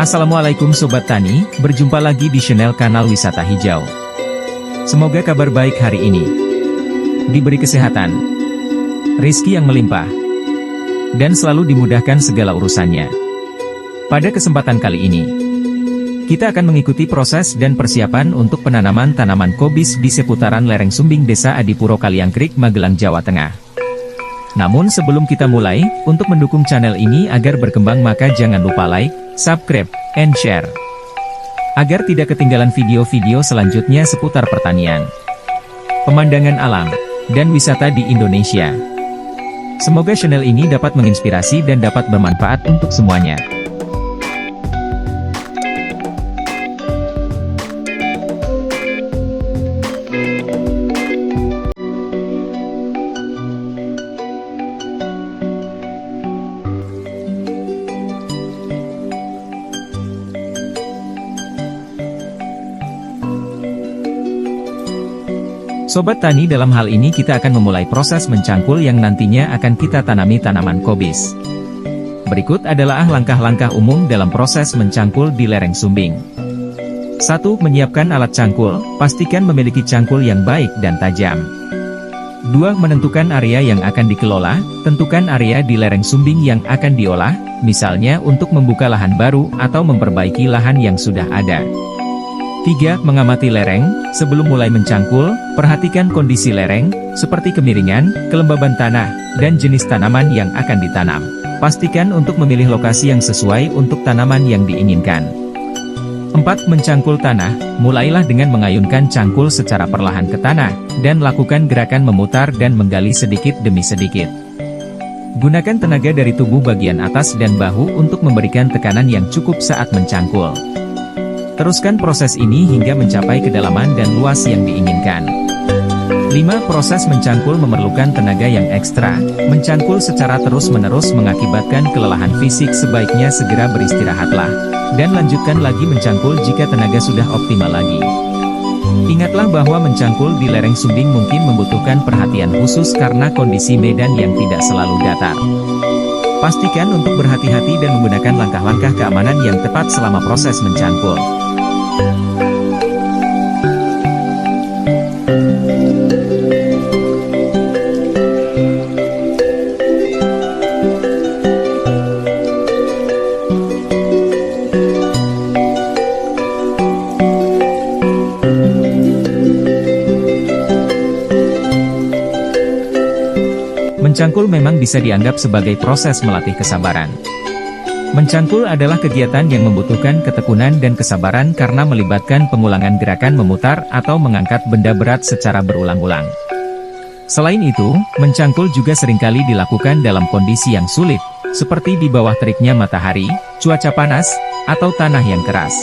Assalamualaikum Sobat Tani, berjumpa lagi di channel kanal Wisata Hijau. Semoga kabar baik hari ini diberi kesehatan, rezeki yang melimpah, dan selalu dimudahkan segala urusannya. Pada kesempatan kali ini, kita akan mengikuti proses dan persiapan untuk penanaman tanaman kobis di seputaran lereng Sumbing Desa Adipuro Kaliangkrik, Magelang, Jawa Tengah. Namun sebelum kita mulai, untuk mendukung channel ini agar berkembang maka jangan lupa like, subscribe, and share. Agar tidak ketinggalan video-video selanjutnya seputar pertanian, pemandangan alam, dan wisata di Indonesia. Semoga channel ini dapat menginspirasi dan dapat bermanfaat untuk semuanya. Sobat Tani, dalam hal ini kita akan memulai proses mencangkul yang nantinya akan kita tanami tanaman kobis. Berikut adalah langkah-langkah umum dalam proses mencangkul di lereng Sumbing. 1. Menyiapkan alat cangkul, pastikan memiliki cangkul yang baik dan tajam. 2. Menentukan area yang akan dikelola, tentukan area di lereng Sumbing yang akan diolah, misalnya untuk membuka lahan baru atau memperbaiki lahan yang sudah ada. 3. Mengamati lereng, sebelum mulai mencangkul, perhatikan kondisi lereng, seperti kemiringan, kelembaban tanah, dan jenis tanaman yang akan ditanam. Pastikan untuk memilih lokasi yang sesuai untuk tanaman yang diinginkan. 4. Mencangkul tanah, mulailah dengan mengayunkan cangkul secara perlahan ke tanah, dan lakukan gerakan memutar dan menggali sedikit demi sedikit. Gunakan tenaga dari tubuh bagian atas dan bahu untuk memberikan tekanan yang cukup saat mencangkul. Teruskan proses ini hingga mencapai kedalaman dan luas yang diinginkan. 5. Proses mencangkul memerlukan tenaga yang ekstra. Mencangkul secara terus-menerus mengakibatkan kelelahan fisik, sebaiknya segera beristirahatlah. Dan lanjutkan lagi mencangkul jika tenaga sudah optimal lagi. Ingatlah bahwa mencangkul di lereng Sumbing mungkin membutuhkan perhatian khusus karena kondisi medan yang tidak selalu datar. Pastikan untuk berhati-hati dan menggunakan langkah-langkah keamanan yang tepat selama proses mencangkul. Mencangkul memang bisa dianggap sebagai proses melatih kesabaran. Mencangkul adalah kegiatan yang membutuhkan ketekunan dan kesabaran karena melibatkan pengulangan gerakan memutar atau mengangkat benda berat secara berulang-ulang. Selain itu, mencangkul juga seringkali dilakukan dalam kondisi yang sulit, seperti di bawah teriknya matahari, cuaca panas, atau tanah yang keras.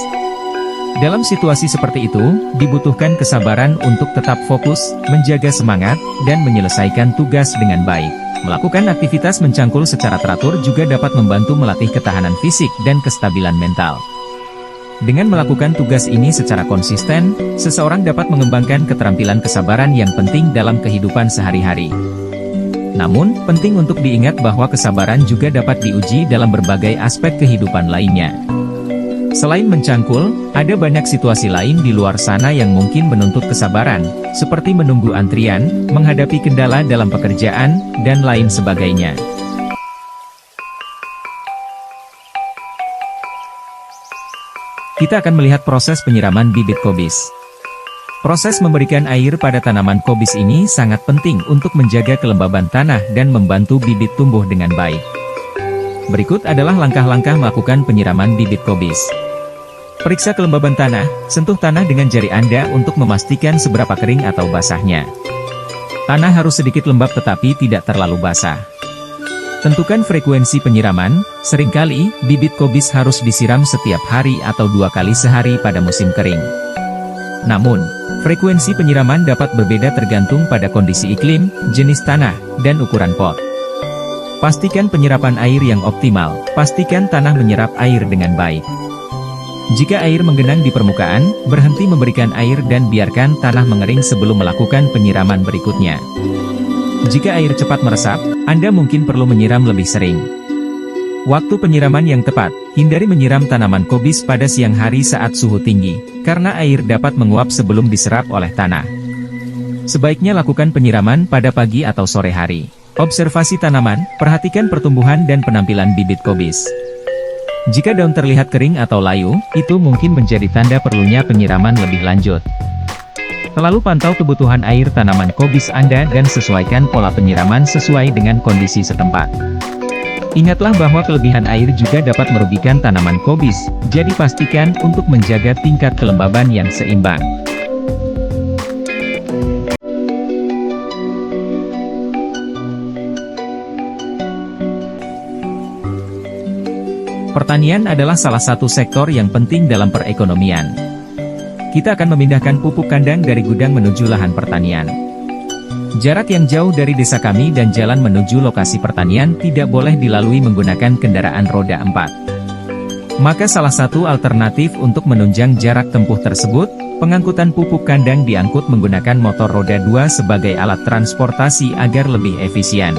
Dalam situasi seperti itu, dibutuhkan kesabaran untuk tetap fokus, menjaga semangat, dan menyelesaikan tugas dengan baik. Melakukan aktivitas mencangkul secara teratur juga dapat membantu melatih ketahanan fisik dan kestabilan mental. Dengan melakukan tugas ini secara konsisten, seseorang dapat mengembangkan keterampilan kesabaran yang penting dalam kehidupan sehari-hari. Namun, penting untuk diingat bahwa kesabaran juga dapat diuji dalam berbagai aspek kehidupan lainnya. Selain mencangkul, ada banyak situasi lain di luar sana yang mungkin menuntut kesabaran, seperti menunggu antrian, menghadapi kendala dalam pekerjaan, dan lain sebagainya. Kita akan melihat proses penyiraman bibit kobis. Proses memberikan air pada tanaman kobis ini sangat penting untuk menjaga kelembaban tanah dan membantu bibit tumbuh dengan baik. Berikut adalah langkah-langkah melakukan penyiraman bibit kobis. Periksa kelembaban tanah, sentuh tanah dengan jari Anda untuk memastikan seberapa kering atau basahnya. Tanah harus sedikit lembab tetapi tidak terlalu basah. Tentukan frekuensi penyiraman, seringkali, bibit kobis harus disiram setiap hari atau 2 kali sehari pada musim kering. Namun, frekuensi penyiraman dapat berbeda tergantung pada kondisi iklim, jenis tanah, dan ukuran pot. Pastikan penyerapan air yang optimal, pastikan tanah menyerap air dengan baik. Jika air menggenang di permukaan, berhenti memberikan air dan biarkan tanah mengering sebelum melakukan penyiraman berikutnya. Jika air cepat meresap, Anda mungkin perlu menyiram lebih sering. Waktu penyiraman yang tepat, Hindari menyiram tanaman kobis pada siang hari saat suhu tinggi, karena air dapat menguap sebelum diserap oleh tanah. Sebaiknya lakukan penyiraman pada pagi atau sore hari. Observasi tanaman, perhatikan pertumbuhan dan penampilan bibit kobis. Jika daun terlihat kering atau layu, itu mungkin menjadi tanda perlunya penyiraman lebih lanjut. Selalu pantau kebutuhan air tanaman kobis Anda dan sesuaikan pola penyiraman sesuai dengan kondisi setempat. Ingatlah bahwa kelebihan air juga dapat merugikan tanaman kobis, jadi pastikan untuk menjaga tingkat kelembaban yang seimbang. Pertanian adalah salah satu sektor yang penting dalam perekonomian. Kita akan memindahkan pupuk kandang dari gudang menuju lahan pertanian. Jarak yang jauh dari desa kami dan jalan menuju lokasi pertanian tidak boleh dilalui menggunakan kendaraan roda 4. Maka salah satu alternatif untuk menunjang jarak tempuh tersebut, pengangkutan pupuk kandang diangkut menggunakan motor roda 2 sebagai alat transportasi agar lebih efisien.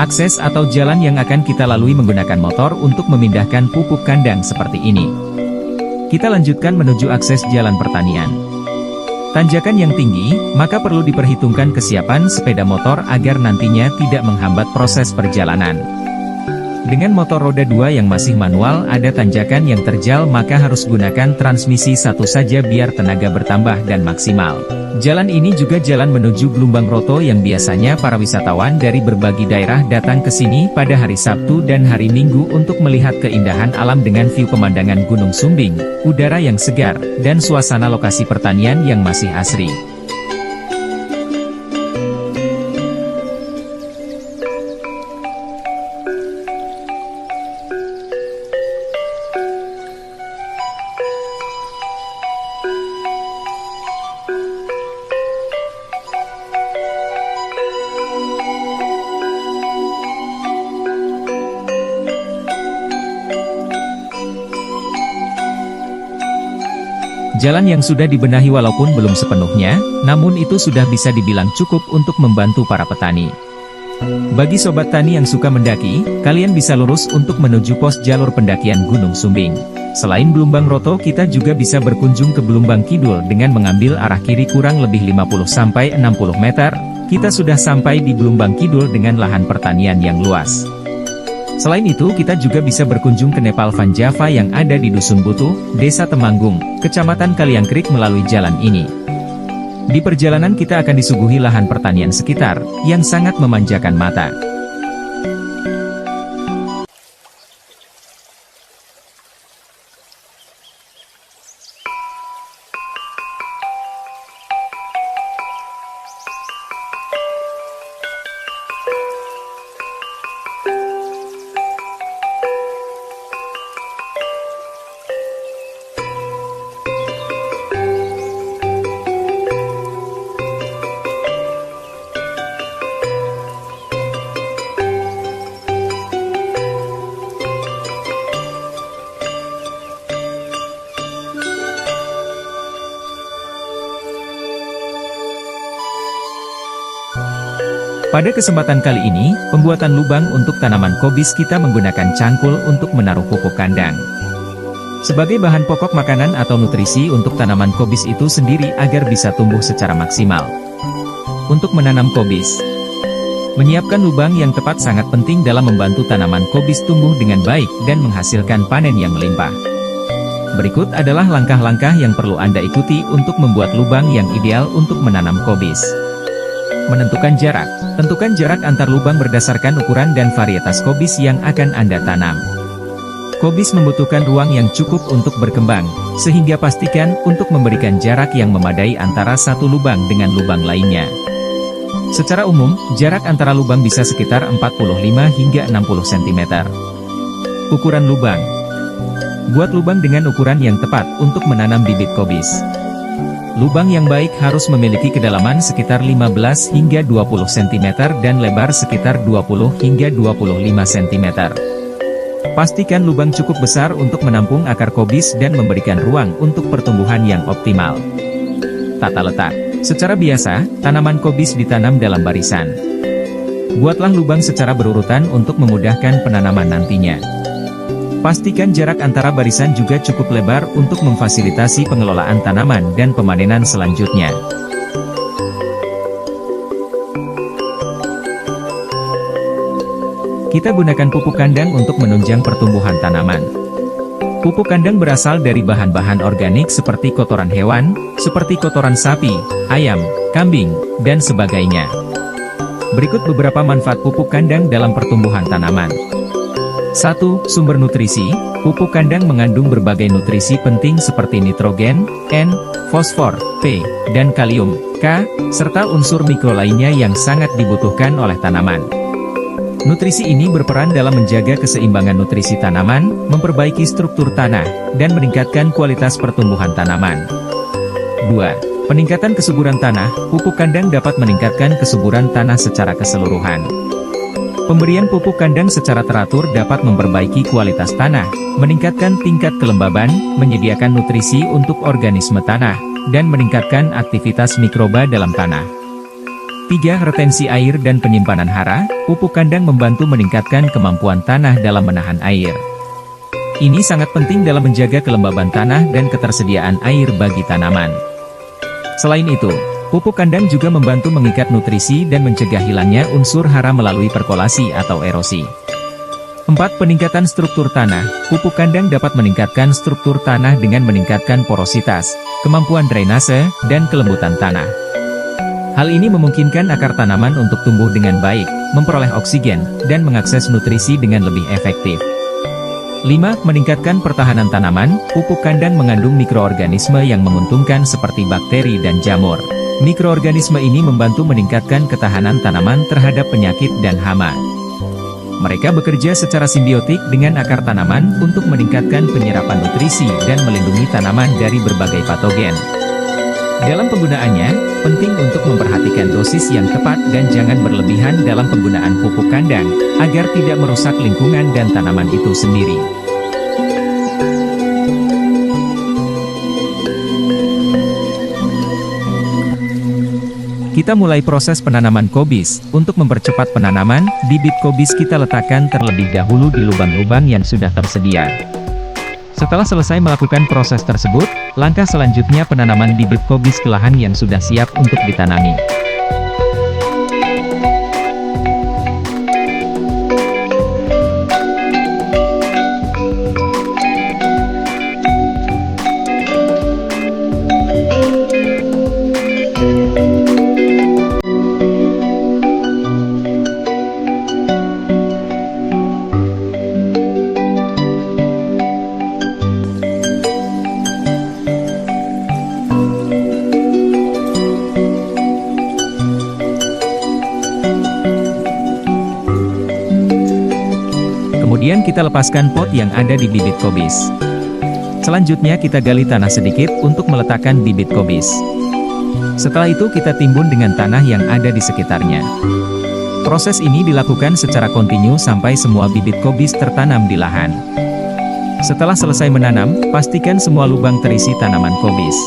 Akses atau jalan yang akan kita lalui menggunakan motor untuk memindahkan pupuk kandang seperti ini. Kita lanjutkan menuju akses jalan pertanian. Tanjakan yang tinggi, maka perlu diperhitungkan kesiapan sepeda motor agar nantinya tidak menghambat proses perjalanan. Dengan motor roda 2 yang masih manual ada tanjakan yang terjal maka harus gunakan transmisi satu saja biar tenaga bertambah dan maksimal. Jalan ini juga jalan menuju Blumbang Roto yang biasanya para wisatawan dari berbagai daerah datang ke sini pada hari Sabtu dan hari Minggu untuk melihat keindahan alam dengan view pemandangan Gunung Sumbing, udara yang segar, dan suasana lokasi pertanian yang masih asri. Jalan yang sudah dibenahi walaupun belum sepenuhnya, namun itu sudah bisa dibilang cukup untuk membantu para petani. Bagi sobat tani yang suka mendaki, kalian bisa lurus untuk menuju pos jalur pendakian Gunung Sumbing. Selain Blumbang Roto kita juga bisa berkunjung ke Blumbang Kidul dengan mengambil arah kiri kurang lebih 50-60 meter, kita sudah sampai di Blumbang Kidul dengan lahan pertanian yang luas. Selain itu kita juga bisa berkunjung ke Nepal Van Java yang ada di Dusun Butuh, Desa Temanggung, Kecamatan Kaliangkrik melalui jalan ini. Di perjalanan kita akan disuguhi lahan pertanian sekitar, yang sangat memanjakan mata. Pada kesempatan kali ini, pembuatan lubang untuk tanaman kobis kita menggunakan cangkul untuk menaruh pupuk kandang. Sebagai bahan pokok makanan atau nutrisi untuk tanaman kobis itu sendiri agar bisa tumbuh secara maksimal. Untuk menanam kobis, menyiapkan lubang yang tepat sangat penting dalam membantu tanaman kobis tumbuh dengan baik dan menghasilkan panen yang melimpah. Berikut adalah langkah-langkah yang perlu Anda ikuti untuk membuat lubang yang ideal untuk menanam kobis. Menentukan jarak. Tentukan jarak antar lubang berdasarkan ukuran dan varietas kobis yang akan Anda tanam. Kobis membutuhkan ruang yang cukup untuk berkembang, sehingga pastikan untuk memberikan jarak yang memadai antara satu lubang dengan lubang lainnya. Secara umum, jarak antara lubang bisa sekitar 45 hingga 60 cm. Ukuran lubang. Buat lubang dengan ukuran yang tepat untuk menanam bibit kobis. Lubang yang baik harus memiliki kedalaman sekitar 15 hingga 20 cm dan lebar sekitar 20 hingga 25 cm. Pastikan lubang cukup besar untuk menampung akar kobis dan memberikan ruang untuk pertumbuhan yang optimal. Tata letak. Secara biasa, tanaman kobis ditanam dalam barisan. Buatlah lubang secara berurutan untuk memudahkan penanaman nantinya. Pastikan jarak antara barisan juga cukup lebar untuk memfasilitasi pengelolaan tanaman dan pemanenan selanjutnya. Kita gunakan pupuk kandang untuk menunjang pertumbuhan tanaman. Pupuk kandang berasal dari bahan-bahan organik seperti kotoran hewan, seperti kotoran sapi, ayam, kambing, dan sebagainya. Berikut beberapa manfaat pupuk kandang dalam pertumbuhan tanaman. 1. Sumber nutrisi. Pupuk kandang mengandung berbagai nutrisi penting seperti nitrogen, N, fosfor, P, dan kalium, K, serta unsur mikro lainnya yang sangat dibutuhkan oleh tanaman. Nutrisi ini berperan dalam menjaga keseimbangan nutrisi tanaman, memperbaiki struktur tanah, dan meningkatkan kualitas pertumbuhan tanaman. 2. Peningkatan kesuburan tanah. Pupuk kandang dapat meningkatkan kesuburan tanah secara keseluruhan. Pemberian pupuk kandang secara teratur dapat memperbaiki kualitas tanah, meningkatkan tingkat kelembaban, menyediakan nutrisi untuk organisme tanah, dan meningkatkan aktivitas mikroba dalam tanah. 3. Retensi air dan penyimpanan hara. Pupuk kandang membantu meningkatkan kemampuan tanah dalam menahan air. Ini sangat penting dalam menjaga kelembaban tanah dan ketersediaan air bagi tanaman. Selain itu, pupuk kandang juga membantu mengikat nutrisi dan mencegah hilangnya unsur hara melalui perkolasi atau erosi. 4. Peningkatan struktur tanah. Pupuk kandang dapat meningkatkan struktur tanah dengan meningkatkan porositas, kemampuan drainase, dan kelembutan tanah. Hal ini memungkinkan akar tanaman untuk tumbuh dengan baik, memperoleh oksigen, dan mengakses nutrisi dengan lebih efektif. 5. Meningkatkan pertahanan tanaman. Pupuk kandang mengandung mikroorganisme yang menguntungkan seperti bakteri dan jamur. Mikroorganisme ini membantu meningkatkan ketahanan tanaman terhadap penyakit dan hama. Mereka bekerja secara simbiotik dengan akar tanaman untuk meningkatkan penyerapan nutrisi dan melindungi tanaman dari berbagai patogen. Dalam penggunaannya, penting untuk memperhatikan dosis yang tepat dan jangan berlebihan dalam penggunaan pupuk kandang, agar tidak merusak lingkungan dan tanaman itu sendiri. Kita mulai proses penanaman kobis. Untuk mempercepat penanaman, bibit kobis kita letakkan terlebih dahulu di lubang-lubang yang sudah tersedia. Setelah selesai melakukan proses tersebut, langkah selanjutnya penanaman bibit kobis ke lahan yang sudah siap untuk ditanami. Kemudian kita lepaskan pot yang ada di bibit kobis. Selanjutnya kita gali tanah sedikit untuk meletakkan bibit kobis. Setelah itu kita timbun dengan tanah yang ada di sekitarnya. Proses ini dilakukan secara kontinu sampai semua bibit kobis tertanam di lahan. Setelah selesai menanam, pastikan semua lubang terisi tanaman kobis.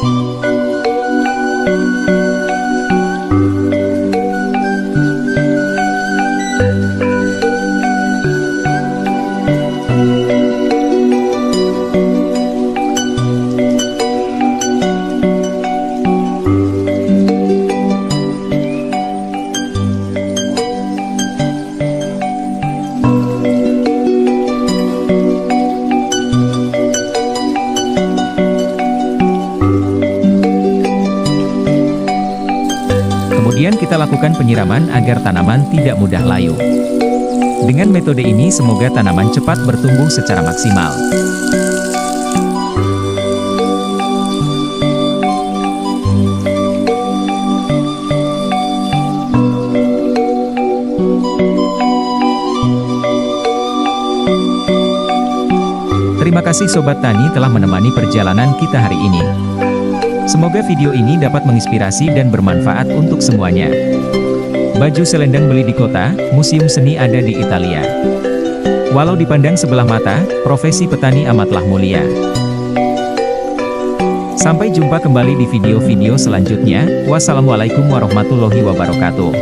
kita lakukan penyiraman agar tanaman tidak mudah layu. Dengan metode ini semoga tanaman cepat bertumbuh secara maksimal. Terima kasih Sobat Tani telah menemani perjalanan kita hari ini. Semoga video ini dapat menginspirasi dan bermanfaat untuk semuanya. Baju selendang beli di kota, museum seni ada di Italia. Walau dipandang sebelah mata, profesi petani amatlah mulia. Sampai jumpa kembali di video-video selanjutnya. Wassalamualaikum warahmatullahi wabarakatuh.